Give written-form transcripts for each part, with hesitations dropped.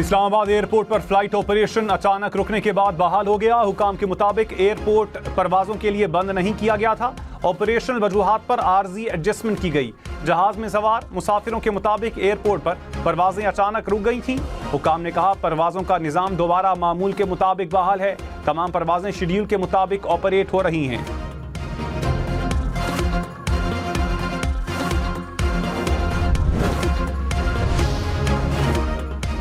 Islamabad airport पर flight operation अचानक रुकने के बाद बहाल हो गया। हुकाम के मुताबिक एयरपोर्ट परवाजों के लिए बंद नहीं किया गया था। ऑपरेशनल वजूहात पर आर्जी एडजस्टमेंट की गई। जहाज में सवार मुसाफिरों के मुताबिक एयरपोर्ट पर परवाजें अचानक रुक गई थीं। हुकाम ने कहा परवाजों का निज़ाम दोबारा मामूल के मुताबिक बहाल है। तमाम परवाजें शेड्यूल के मुताबिक ऑपरेट हो रही हैं।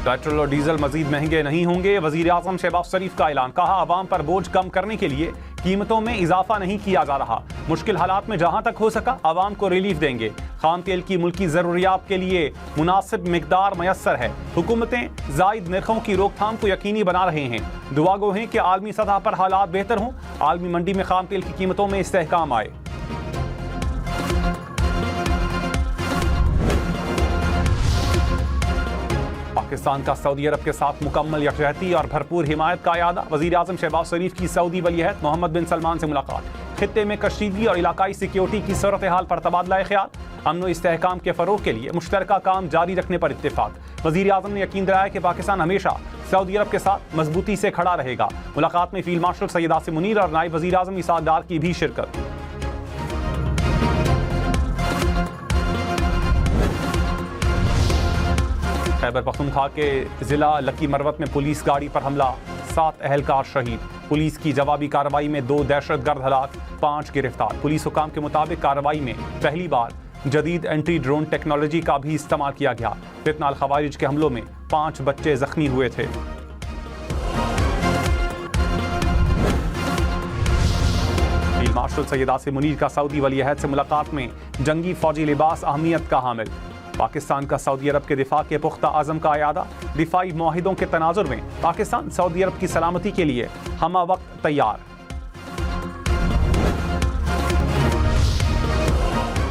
पेट्रोल और डीजल मजीद महंगे नहीं होंगे। वजीर आजम शहबाज शरीफ का ऐलान। कहा अवाम पर बोझ कम करने के लिए कीमतों में इजाफा नहीं किया जा रहा। मुश्किल हालात में जहां तक हो सका अवाम को रिलीफ देंगे। खाम तेल की मुल्की जरूरियात के लिए मुनासिब मिकदार मयसर है। हुकूमतें जायद निर्खों की रोकथाम को यकीनी बना रहे हैं। दुआ गो हैं कि आलमी सतह पर हालात बेहतर हों। आलमी मंडी में खाम तेल की कीमतों में इस्तेहकाम आए। पाकिस्तान का सऊदी अरब के साथ मुकम्मल यकजहती और भरपूर हिमायत का इरादा। वज़ीर आज़म शहबाज शरीफ की सऊदी वलीअहद मोहम्मद बिन सलमान से मुलाकात। खित्ते में कशीदगी और इलाकाई सिक्योरिटी की सूरत हाल पर तबादला ख्याल। अमन व इस्तेहकाम के फ़रोग़ के लिए मुश्तरका काम जारी रखने पर इत्तेफाक। वज़ीर आज़म ने यकीन दिलाया कि पाकिस्तान हमेशा सऊदी अरब के साथ मजबूती से खड़ा रहेगा। मुलाकात में फील्ड मार्शल सैयद आसिम मुनीर और नायब वज़ीर आज़म इसाक डार की भी शिरकत। खैबर पख्तूनख्वा के जिला लकी मरवत में पुलिस गाड़ी पर हमला, 7 अहलकार शहीद। पुलिस की जवाबी कार्रवाई में 2 दहशतगर्द हलाक, 5 गिरफ्तार। पुलिस हुकाम के मुताबिक कार्रवाई में पहली बार जदीद एंटी ड्रोन टेक्नोलॉजी का भी इस्तेमाल किया गया। फितना अल खवारिज के हमलों में 5 बच्चे जख्मी हुए थे। फील्ड मार्शल सैयद आसिम मुनीर का सऊदी वलीअहद से मुलाकात में जंगी फौजी लिबास अहमियत का हामिल। पाकिस्तान का सऊदी अरब के दिफा के पुख्ता आज़म का अयादा। दिफाई मुआहिदों के तनाजुर में पाकिस्तान सऊदी अरब की सलामती के लिए हमा वक्त तैयार।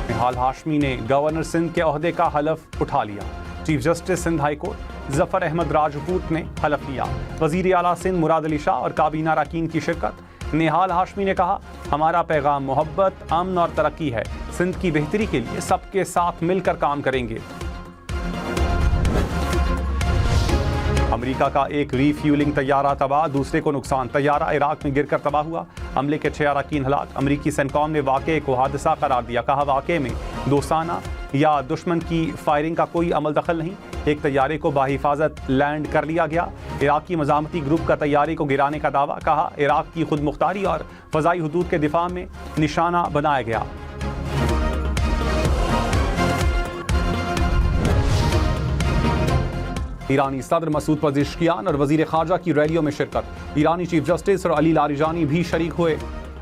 निहाल हाशमी ने गवर्नर सिंध के ओहदे का हलफ उठा लिया। Chief justice Sindh high court Zafar Ahmed Rajput ने हलफ लिया। वजीर आला सिंध मुराद अली शाह और काबीना अरकान की शिरकत। निहाल हाशमी ने कहा हमारा पैगाम मोहब्बत, अमन और तरक्की है। सिंध की बेहतरी के लिए सबके साथ मिलकर काम करेंगे। अमेरिका का एक रीफ्यूलिंग तैयारा तबाह, दूसरे को नुकसान। तैयारा इराक में गिरकर तबाह हुआ। हमले के 6 अरकान हलाक। अमेरिकी सेंटकॉम ने वाक़े को हादसा करार दिया। कहा वाक़े में दोस्ताना या दुश्मन की फायरिंग का कोई अमल दखल नहीं। एक तैयारे को बाहिफाजत लैंड कर लिया गया। इराकी मज़ामती ग्रुप का तैयारे को गिराने का दावा। कहा इराक की खुद मुख्तारी और फ़ज़ाई हुदूद के दिफा में निशाना बनाया गया। ईरानी सदर मसूद पज़ेश्कियान और वज़ीर ख़ारजा की रैलियों में शिरकत। ईरानी चीफ जस्टिस और अली लारिजानी भी शरीक हुए।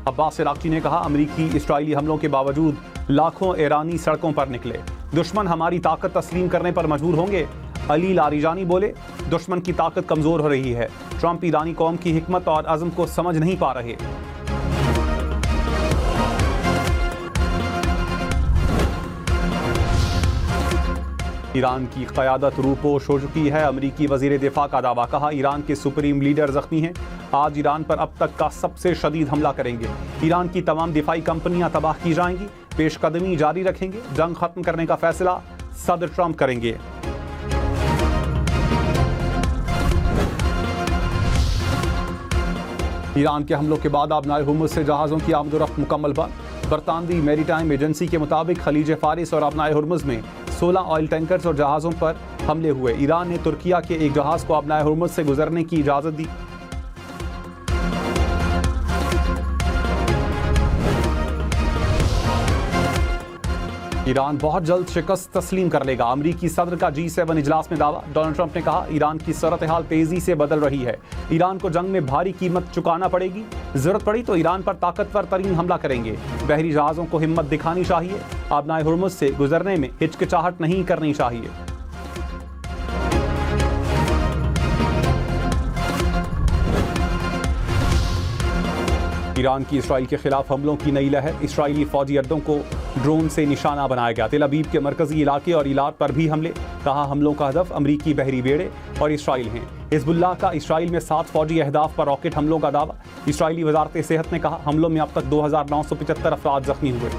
अब्बास इराक़ची ने कहा अमरीकी इसराइली हमलों के बावजूद लाखों ईरानी सड़कों पर निकले। दुश्मन हमारी ताकत तस्लीम करने पर मजबूर होंगे। अली लारिजानी बोले दुश्मन की ताकत कमज़ोर हो रही है। ट्रंप ईरानी कौम की हिकमत और अज़म को समझ नहीं पा रहे। ईरान की क़यादत रूपोश हो चुकी है। अमरीकी वज़ीर दिफा का दावा। कहा ईरान के सुप्रीम लीडर ज़ख्मी हैं। आज ईरान पर अब तक का सबसे शदीद हमला करेंगे। ईरान की तमाम दिफाई कंपनियां तबाह की जाएंगी। पेशकदमी जारी रखेंगे। जंग खत्म करने का फैसला सदर ट्रंप करेंगे। ईरान के हमलों के बाद आबनाए हुर्मुज़ से जहाज़ों की आमदोरफ्त मुकम्मल बंद। बरतानवी मैरीटाइम एजेंसी के मुताबिक खलीज फारिस और आबनाए हुर्मुज़ में 16 ऑयल टैंकर्स और जहाज़ों पर हमले हुए। ईरान ने तुर्किया के एक जहाज़ को आबनाए हुर्मुज़ से गुजरने की इजाज़त दी। ईरान बहुत जल्द शिकस्त तस्लीम कर लेगा। अमरीकी सदर का G7 इजलास में दावा। डोनाल्ड ट्रंप ने कहा ईरान की सूरत हाल तेजी से बदल रही है। ईरान को जंग में भारी कीमत चुकाना पड़ेगी। जरूरत पड़ी तो ईरान पर ताकतवर तरीन हमला करेंगे। बहरी जहाज़ों को हिम्मत दिखानी चाहिए। आबनाए हुर्मुज़ से गुजरने में हिचकिचाहट नहीं करनी चाहिए। ईरान की इसराइल के खिलाफ हमलों की नई लहर। इसराइली फौजी अड्डों को ड्रोन से निशाना बनाया गया। तेल अवीव के मरकजी इलाके और इलाक पर भी हमले। कहा हमलों का हदफ अमरीकी बहरी बेड़े और इसराइल हैं। हिज़्बुल्लाह का इसराइल में 7 फौजी अहदाफ पर रॉकेट हमलों का दावा। इसराइली वजारत सेहत ने कहा हमलों में अब तक 2975 अफराद जख्मी हुए।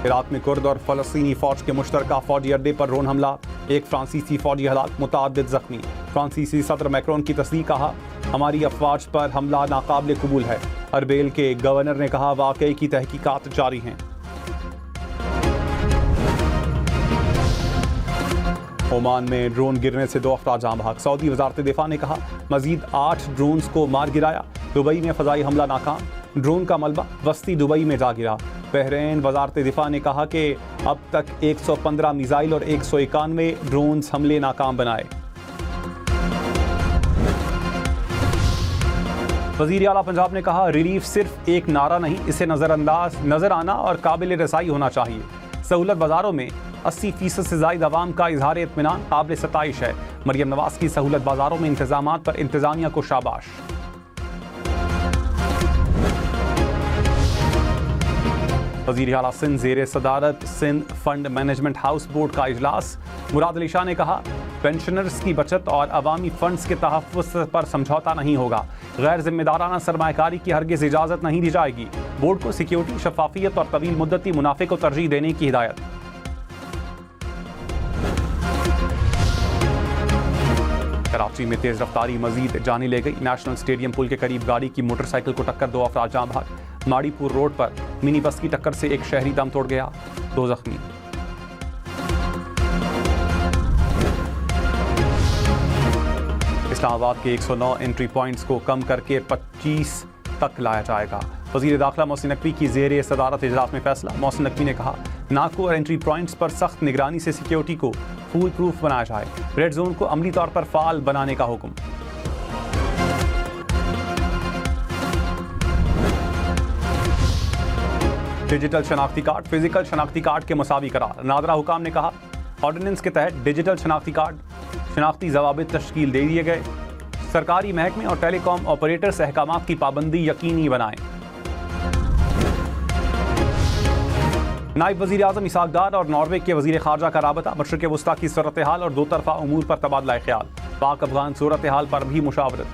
इराक में कुर्द और फलस्तीनी फौज के मुश्तरका फौजी अड्डे पर ड्रोन हमला, एक फ्रांसीसी फौजी हलाक, मुतअद्दिद जख्मी। फ्रांसीसी सदर मैक्रोन की तस्दीक, कहा हमारी अफवाज पर हमला नाकाबिल कबूल है। अरबेल के गवर्नर ने कहा वाकई की तहकीकात जारी हैं। ओमान में ड्रोन गिरने से 2 अफराद जान बहक। सऊदी वजारत दिफा ने कहा मजीद 8 ड्रोन्स को मार गिराया। दुबई में फजाई हमला नाकाम, ड्रोन का मलबा वस्ती दुबई में जा गिरा। बहरीन वजारत दिफा ने कहा कि अब तक 115 मिसाइल और 191 ड्रोन्स हमले नाकाम बनाए। वजीर आला पंजाब ने कहा रिलीफ सिर्फ एक नारा नहीं, इसे नजर आना और काबिल रसाई होना चाहिए। सहूलत बाजारों में 80% से ज्यादा आवाम का इजहार इत्मीनान काबिल सताइश है। मरियम नवाज की सहूलत बाजारों में इंतजामात पर इंतजामिया को शाबाश। वजीर आला सिंध ज़ेरे सदारत Sindh fund management house board का इजलास। मुराद अली शाह ने कहा पेंशनर्स की बचत और अवामी फंड्स के तहफ़्फ़ुज़ पर समझौता नहीं होगा। गैर जिम्मेदाराना सरमायाकारी की हरगिज़ इजाज़त नहीं दी जाएगी। बोर्ड को सिक्योरिटी, शफाफियत और तवील मुद्दती मुनाफे को तरजीह देने की हिदायत। कराची में तेज रफ्तारी मजीद जाने ले गई। नेशनल स्टेडियम पुल के करीब गाड़ी की मोटरसाइकिल को टक्कर, 2 अफराद जान बहक। माड़ीपुर रोड पर मिनी बस की टक्कर से एक शहरी दम तोड़ गया, 2 जख्मी। इस्लामाबाद के 109 एंट्री पॉइंट्स को कम करके 25 तक लाया जाएगा। वज़ीर दाखिला मोहसिन नकवी की ज़ेरे सदारत इजलास में फैसला। मोहसिन नकवी ने कहा नाको और एंट्री पॉइंट्स पर सख्त निगरानी से सिक्योरिटी को फूल प्रूफ बनाया जाए। रेड जोन को अमली तौर पर फाल बनाने का हुक्म। डिजिटल शनाख्ती कार्ड फिजिकल शनाख्ती कार्ड के मुसावी करार। नादरा हुकाम ने कहा ऑर्डिनेंस के तहत डिजिटल शनाख्ती कार्ड शनाख्ती ज़वाबित तश्कील दे दिए गए। सरकारी महकमे और टेलीकॉम ऑपरेटर्स अहकामात की पाबंदी यकीनी बनाएं। नायब वज़ीर आज़म इसहाक डार और नॉर्वे के वज़ीर ख़ारजा का राबता। मशरिक़ वस्ता की सूरत हाल और 2 तरफ़ा उमूर पर तबादला ख्याल। पाक अफ़गान सूरत हाल पर भी मुशावरत।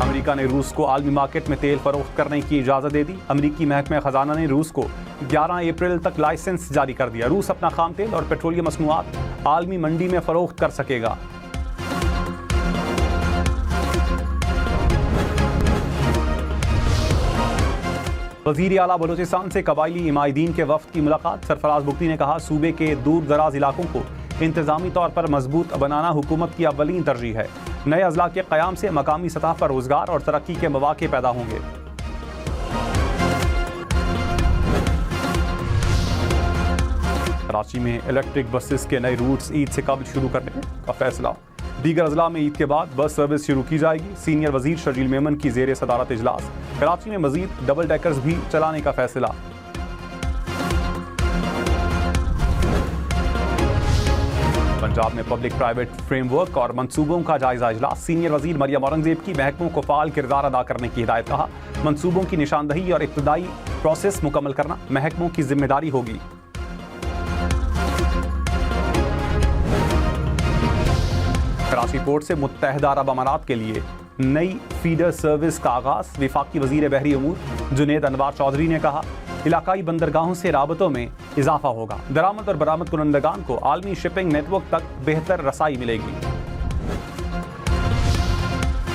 अमेरिका ने रूस को आलमी मार्केट में तेल फरोख्त करने की इजाज़त दे दी। अमेरिकी महकमा ख़जाना ने रूस को 11 अप्रैल तक लाइसेंस जारी कर दिया। रूस अपना खाम तेल और पेट्रोलियम मसनूआत आलमी मंडी में फरोख्त कर सकेगा। वज़ीर आला बलूचिस्तान से कबायली इमायदीन के वफ़द की मुलाकात। सरफराज बुगटी ने कहा सूबे के दूर दराज इलाकों को इंतज़ामी तौर पर मजबूत बनाना हुकूमत की अव्वलीन तरजीह है। नए अज़ला के क़याम से मकामी सतह पर रोज़गार और तरक्की के मौक़े पैदा होंगे। कराची में इलेक्ट्रिक बसेस के नए रूट्स ईद से कबल शुरू करने का फैसला। दीगर अज़ला में ईद के बाद बस सर्विस शुरू की जाएगी। सीनियर वज़ीर शर्जील मेमन की ज़ेरे सदारत इजलास। कराची में मज़ीद डबल डेकर्स भी चलाने का फैसला। पंजाब में पब्लिक प्राइवेट फ्रेमवर्क और मंसूबों का जायजा इजलास। सीनियर वज़ीर मरियम औरंगजेब की महकमों को फाल किरदार अदा करने की हिदायत। कहा मंसूबों की निशानदही और इब्तदाई प्रोसेस मुकम्मल करना महकमों की जिम्मेदारी होगी। कराची पोर्ट से मुत्तहदा अरब अमारात के लिए नई फीडर सर्विस का आगाज। वफाकी वज़ीर बहरी अमूर जुनेद अनवार चौधरी ने कहा इलाकाई बंदरगाहों से राबतों में इजाफा होगा। दरामद और बरामद कुनंदगान को आलमी शिपिंग नेटवर्क तक बेहतर रसाई मिलेगी।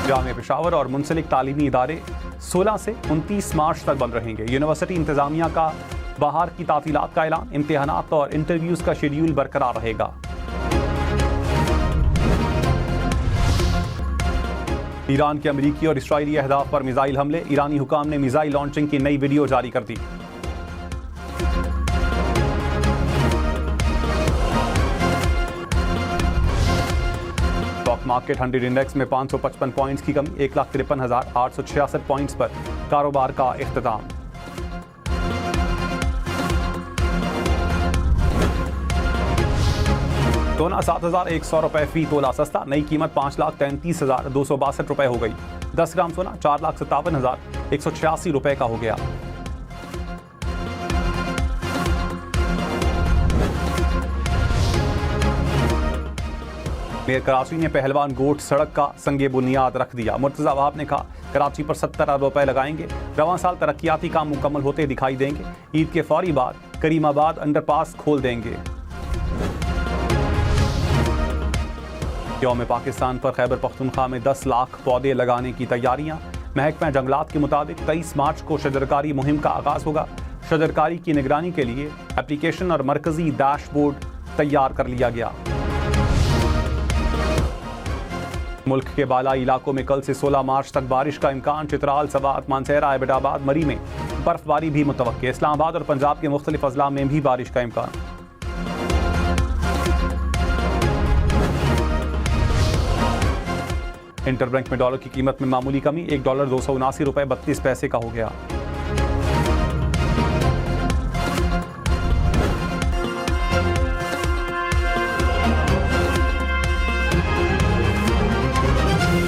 जामे पेशावर और मुंसलिक तालीमी इदारे 16 से 29 मार्च तक बंद रहेंगे। यूनिवर्सिटी इंतजामिया का बाहर की तातीलात का ऐलान। इम्तिहानात और इंटरव्यूज का शेड्यूल बरकरार रहेगा। ईरान के अमरीकी और इसराइली अहदाफ पर मिसाइल हमले। ईरानी हुकाम ने मिसाइल लॉन्चिंग की नई वीडियो जारी कर दी। स्टॉक मार्केट 100 इंडेक्स में 555 पॉइंट्स की कमी, 1,53,866 पॉइंट्स पर कारोबार का इख्तिताम। सोना 7,100 रुपए फी तोला सस्ता। नई कीमत 5,33,262 रुपए हो गई। 10 ग्राम सोना 4,57,186 रुपए का हो गया। मेयर कराची ने पहलवान गोट सड़क का संगे बुनियाद रख दिया। मुर्तज़ा वहाब ने कहा कराची पर 70 अरब रुपए लगाएंगे। रवां साल तरक्याती काम मुकम्मल होते दिखाई देंगे। ईद के फौरी बाद करीमाबाद अंडरपास खोल देंगे। यौम पाकिस्तान पर खैबर पख्तूनख्वा में 10 लाख पौधे लगाने की तैयारियां। महकमा जंगलात के मुताबिक 23 मार्च को शजरकारी मुहिम का आगाज होगा। शजरकारी की निगरानी के लिए एप्लीकेशन और मरकजी डैशबोर्ड तैयार कर लिया गया। मुल्क के बालाई इलाकों में कल से 16 मार्च तक बारिश का इम्कान। चित्राल, सवात, मानसेरा, एबटाबाद, मरी में बर्फबारी भी मुतवक्के। इस्लामाबाद और पंजाब के मुख्तलिफ अजला में भी बारिश का इम्कान। इंटरबैंक में डॉलर की कीमत में मामूली कमी। $1 279 रुपए 32 पैसे का हो गया।